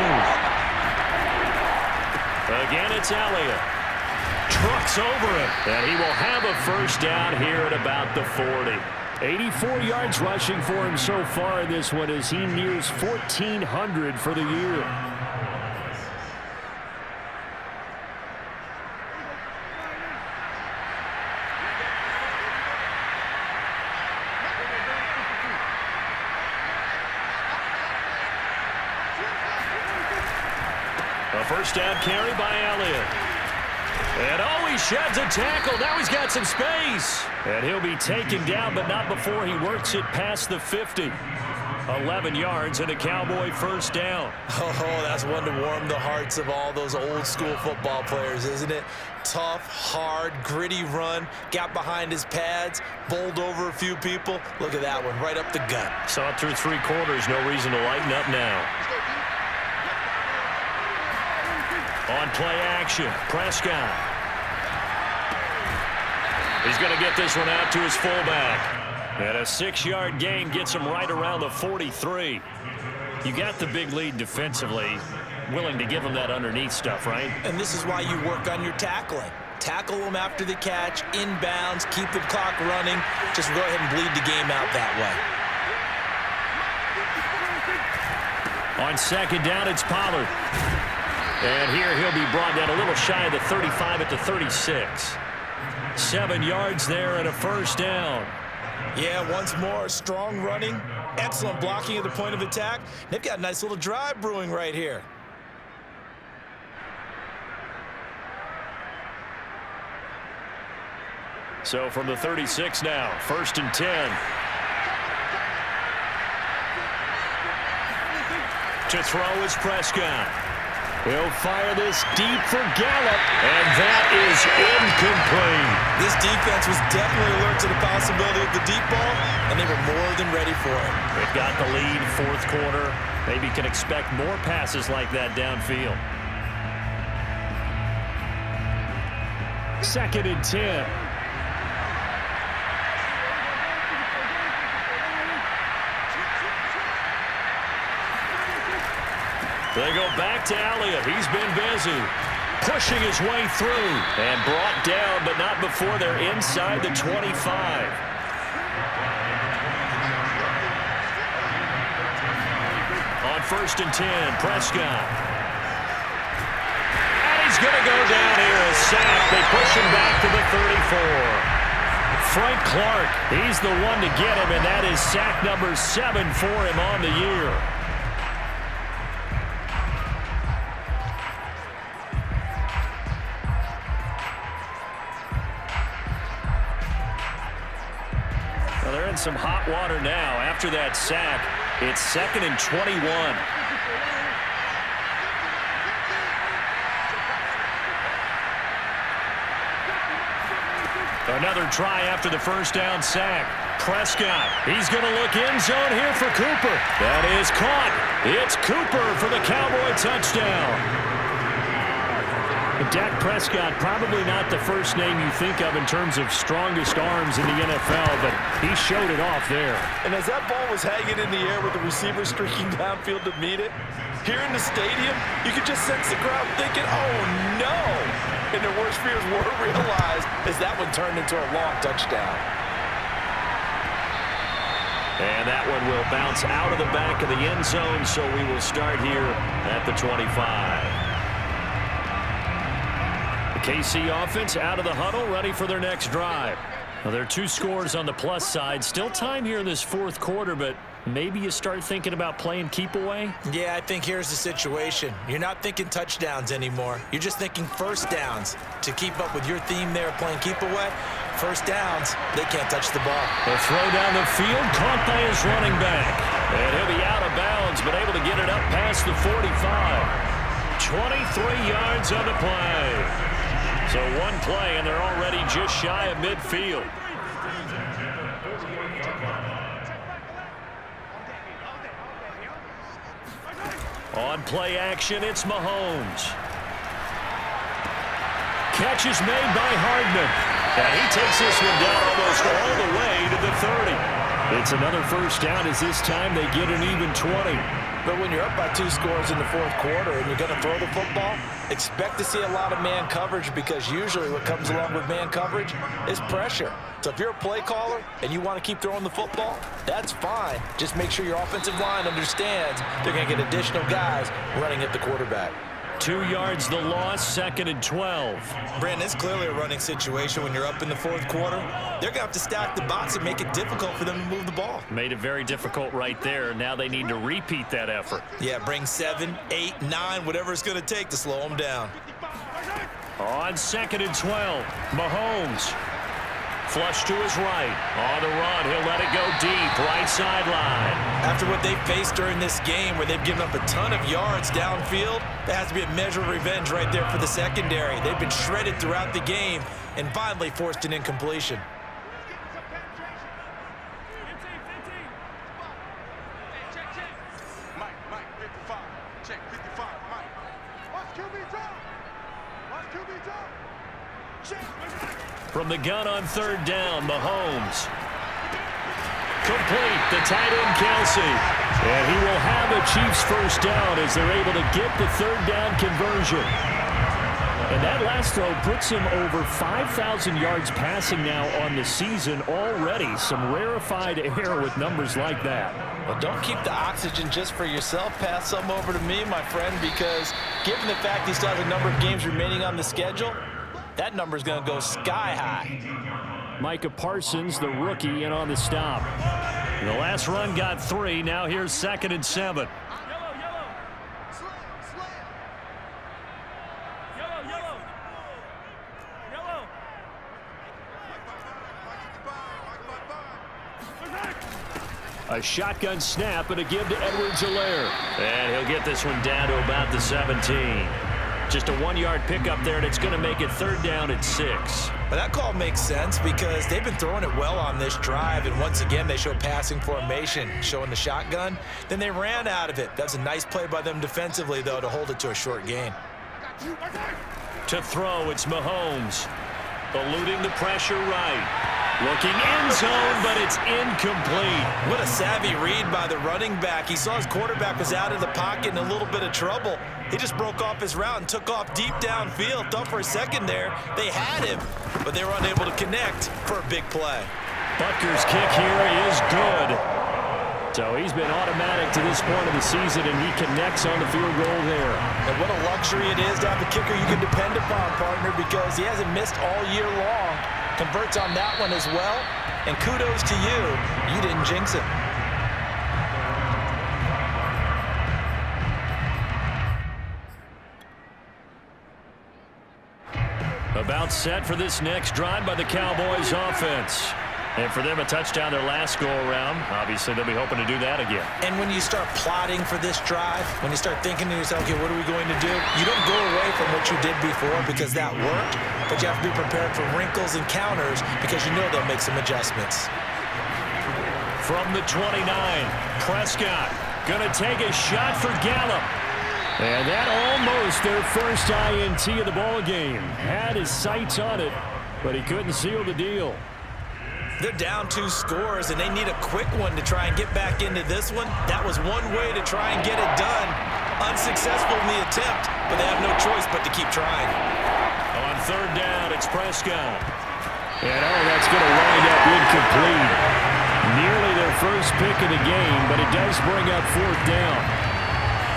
Again, it's Elliott. Trucks over it, and he will have a first down here at about the 40. 84 yards rushing for him so far in this one as he nears 1,400 for the year. A first down carry by Elliott. And oh, he sheds a tackle. Now he's got some space. And he'll be taken down, but not before he works it past the 50. 11 yards and a Cowboy first down. Oh, that's one to warm the hearts of all those old school football players, isn't it? Tough, hard, gritty run. Got behind his pads, bowled over a few people. Look at that one, right up the gut. Saw it through 3 quarters. No reason to lighten up now. On play action, Prescott. He's going to get this one out to his fullback. And a 6-yard gain gets him right around the 43. You got the big lead defensively. Willing to give him that underneath stuff, right? And this is why you work on your tackling. tackle them after the catch, inbounds, keep the clock running. Just go ahead and bleed the game out that way. On second down, it's Pollard. And here he'll be brought down a little shy of the 35 at the 36. 7 yards there and a first down. Yeah, once more, strong running, excellent blocking at the point of attack. They've got a nice little drive brewing right here. So from the 36 now, 1st and 10. To throw is Prescott. He'll fire this deep for Gallup, and that is incomplete. This defense was definitely alert to the possibility of the deep ball, and they were more than ready for it. They've got the lead, 4th quarter. Maybe can expect more passes like that downfield. 2nd and 10. They go back to Elliott. He's been busy. Pushing his way through. And brought down, but not before they're inside the 25. On 1st and 10, Prescott. And he's going to go down here. A sack. They push him back to the 34. Frank Clark, he's the one to get him, and that is sack number 7 for him on the year. They're in some hot water now. After that sack, it's 2nd and 21. Another try after the first down sack. Prescott, he's going to look end zone here for Cooper. That is caught. It's Cooper for the Cowboy touchdown. Dak Prescott, probably not the first name you think of in terms of strongest arms in the NFL, but he showed it off there. And as that ball was hanging in the air with the receiver streaking downfield to meet it, here in the stadium, you could just sense the crowd thinking, oh no! And their worst fears were realized as that one turned into a long touchdown. And that one will bounce out of the back of the end zone, so we will start here at the 25. KC offense out of the huddle, ready for their next drive. Well, there are 2 scores on the plus side. Still time here in this 4th quarter, but maybe you start thinking about playing keep away? Yeah, I think here's the situation. You're not thinking touchdowns anymore. You're just thinking first downs. To keep up with your theme there playing keep away, first downs, they can't touch the ball. The throw down the field, caught by his running back. And he'll be out of bounds, but able to get it up past the 45. 23 yards on the play. So one play, and they're already just shy of midfield. On play action, it's Mahomes. Catch is made by Hardman. And he takes this one down almost all the way to the 30. It's another first down as this time they get an even 20. But when you're up by 2 scores in the 4th quarter and you're going to throw the football, expect to see a lot of man coverage, because usually what comes along with man coverage is pressure. So if you're a play caller and you want to keep throwing the football, that's fine. Just make sure your offensive line understands they're going to get additional guys running at the quarterback. 2 yards the loss, 2nd and 12. Brandon, it's clearly a running situation when you're up in the 4th quarter. They're going to have to stack the box and make it difficult for them to move the ball. Made it very difficult right there. Now they need to repeat that effort. Yeah, bring 7, 8, 9, whatever it's going to take to slow them down. On 2nd and 12, Mahomes. Flush to his right. On the run, he'll let it go deep, right sideline. After what they faced during this game where they've given up a ton of yards downfield, there has to be a measure of revenge right there for the secondary. They've been shredded throughout the game and finally forced an incompletion. Mike, 55. Check, 55, Mike. Watch QB drop. Watch QB drop. Check. From the gun on 3rd down, Mahomes. Complete, the tight end Kelsey. And he will have a Chiefs first down as they're able to get the 3rd down conversion. And that last throw puts him over 5,000 yards passing now on the season already. Some rarefied air with numbers like that. Well, don't keep the oxygen just for yourself. Pass some over to me, my friend, because given the fact he still has a number of games remaining on the schedule, that number is going to go sky high. Micah Parsons, the rookie, in on the stop. The last run got 3. Now here's 2nd and 7. A shotgun snap and a give to Edwards-Helaire. And he'll get this one down to about the 17. Just a 1-yard pickup there, and it's going to make it 3rd down at 6. But that call makes sense because they've been throwing it well on this drive, and once again they show passing formation, showing the shotgun. Then they ran out of it. That's a nice play by them defensively, though, to hold it to a short gain. To throw, it's Mahomes. Eluding the pressure right. Looking end zone, but it's incomplete. What a savvy read by the running back. He saw his quarterback was out of the pocket in a little bit of trouble. He just broke off his route and took off deep downfield. Thought for a second there they had him, but they were unable to connect for a big play. Butker's kick here is good. So he's been automatic to this point of the season, and he connects on the field goal there. And what a luxury it is to have a kicker you can depend upon, partner, because he hasn't missed all year long. Converts on that one as well, and kudos to you. You didn't jinx it. About set for this next drive by the Cowboys offense. And for them, a touchdown their last go-around. Obviously, they'll be hoping to do that again. And when you start plotting for this drive, when you start thinking to yourself, okay, what are we going to do? You don't go away from what you did before because that worked, but you have to be prepared for wrinkles and counters because you know they'll make some adjustments. From the 29, Prescott going to take a shot for Gallup. And that almost their first INT of the ball game. Had his sights on it, but he couldn't seal the deal. They're down 2 scores, and they need a quick one to try and get back into this one. That was one way to try and get it done. Unsuccessful in the attempt, but they have no choice but to keep trying. On 3rd down, it's Prescott. And, that's going to wind up incomplete. Nearly their first pick of the game, but it does bring up 4th down.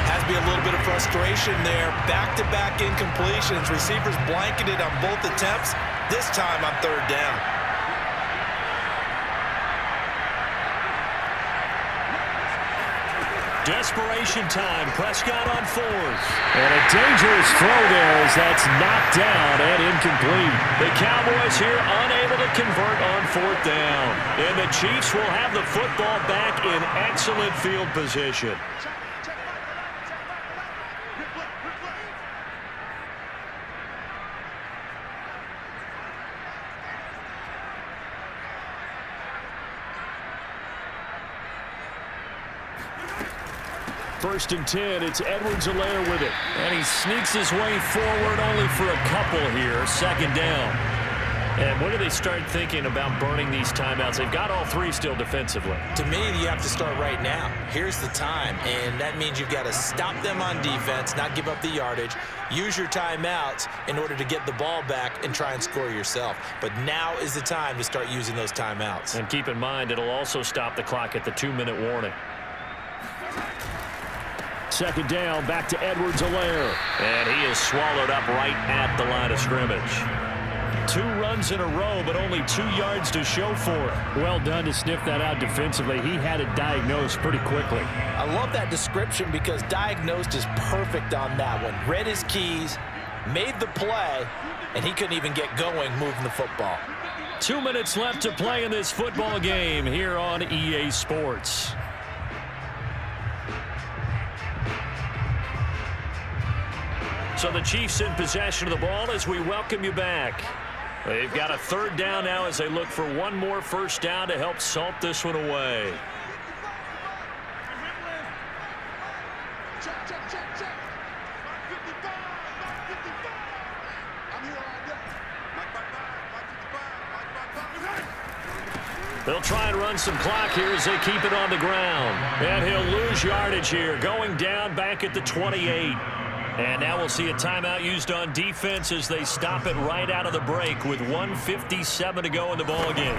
Has to be a little bit of frustration there. Back-to-back incompletions. Receivers blanketed on both attempts. This time on 3rd down. Desperation time. Prescott on 4th. And a dangerous throw there as that's knocked down and incomplete. The Cowboys here unable to convert on 4th down. And the Chiefs will have the football back in excellent field position. First and 10, it's Edwards-Helaire with it. And he sneaks his way forward only for a couple here. 2nd down. And when do they start thinking about burning these timeouts? They've got all 3 still defensively. To me, you have to start right now. Here's the time, and that means you've got to stop them on defense, not give up the yardage, use your timeouts in order to get the ball back and try and score yourself. But now is the time to start using those timeouts. And keep in mind, it'll also stop the clock at the 2-minute warning. 2nd down, back to Edwards-Helaire. And he is swallowed up right at the line of scrimmage. 2 runs in a row, but only 2 yards to show for it. Well done to sniff that out defensively. He had it diagnosed pretty quickly. I love that description because diagnosed is perfect on that one. Read his keys, made the play, and he couldn't even get going moving the football. 2 minutes left to play in this football game here on EA Sports. So the Chiefs in possession of the ball as we welcome you back. They've got a 3rd down now as they look for one more first down to help salt this one away. Check. I'm here all day. They'll try and run some clock here as they keep it on the ground. And he'll lose yardage here, going down back at the 28. And now we'll see a timeout used on defense as they stop it right out of the break with 1:57 to go in the ballgame.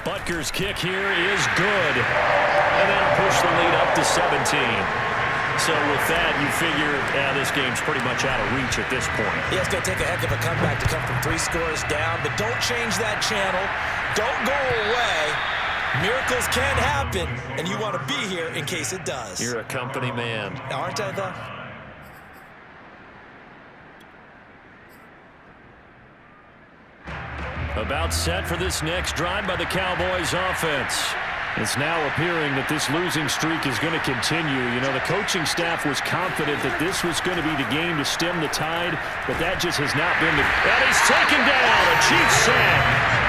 Butker's kick here is good. And that'll push the lead up to 17. So with that, you figure, this game's pretty much out of reach at this point. Yeah, it's going to take a heck of a comeback to come from 3 scores down, but don't change that channel. Don't go away. Miracles can happen, and you want to be here in case it does. You're a company man. Aren't I, though? About set for this next drive by the Cowboys offense. It's now appearing that this losing streak is going to continue. You know, the coaching staff was confident that this was going to be the game to stem the tide, but that just has not been the... And he's taken down, a Chiefs sack.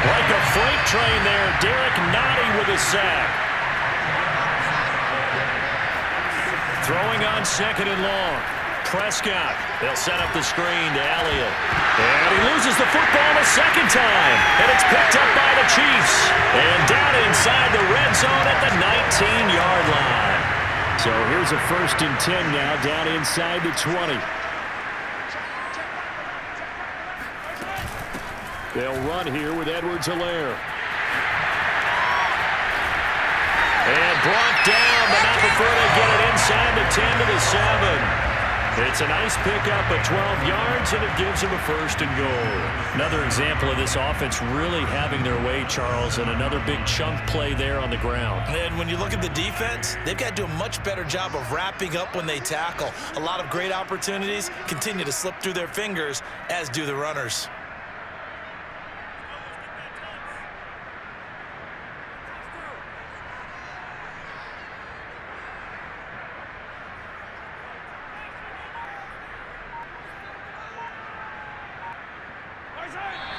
Like a freight train there, Derek Nottie with a sack. Throwing on 2nd and long. Prescott, they'll set up the screen to Elliott. And he loses the football a second time. And it's picked up by the Chiefs. And down inside the red zone at the 19-yard line. So here's a 1st and 10 now, down inside the 20. They'll run here with Edwards-Helaire. And brought down, but not before they get it inside the 10 to the 7. It's a nice pickup at 12 yards, and it gives them a 1st and goal. Another example of this offense really having their way, Charles, and another big chunk play there on the ground. And when you look at the defense, they've got to do a much better job of wrapping up when they tackle. A lot of great opportunities continue to slip through their fingers, as do the runners.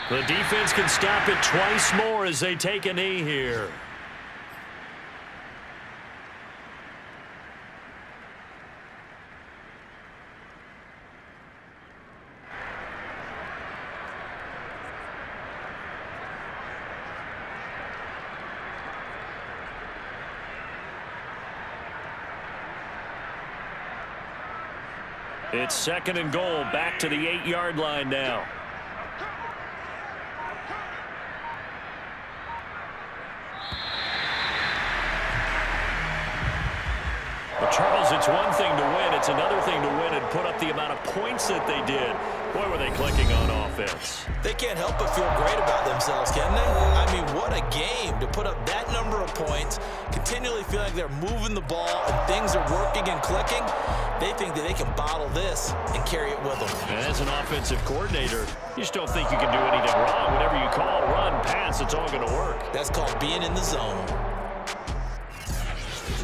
The defense can stop it twice more as they take a knee here. It's 2nd and goal, back to the 8-yard line now. Charles, it's one thing to win. It's another thing to win and put up the amount of points that they did. Boy, were they clicking on offense. They can't help but feel great about themselves, can they? I mean, what a game to put up that number of points, continually feel like they're moving the ball and things are working and clicking. They think that they can bottle this and carry it with them. And as an offensive coordinator, you just don't think you can do anything wrong. Whatever you call, run, pass, it's all going to work. That's called being in the zone.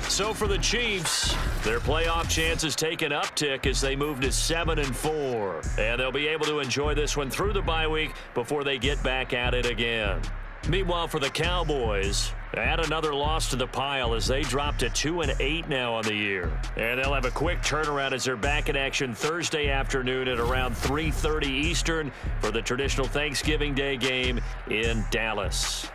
So for the Chiefs, their playoff chances take an uptick as they move to 7-4. And they'll be able to enjoy this one through the bye week before they get back at it again. Meanwhile, for the Cowboys, add another loss to the pile as they drop to 2-8 now on the year. And they'll have a quick turnaround as they're back in action Thursday afternoon at around 3:30 Eastern for the traditional Thanksgiving Day game in Dallas.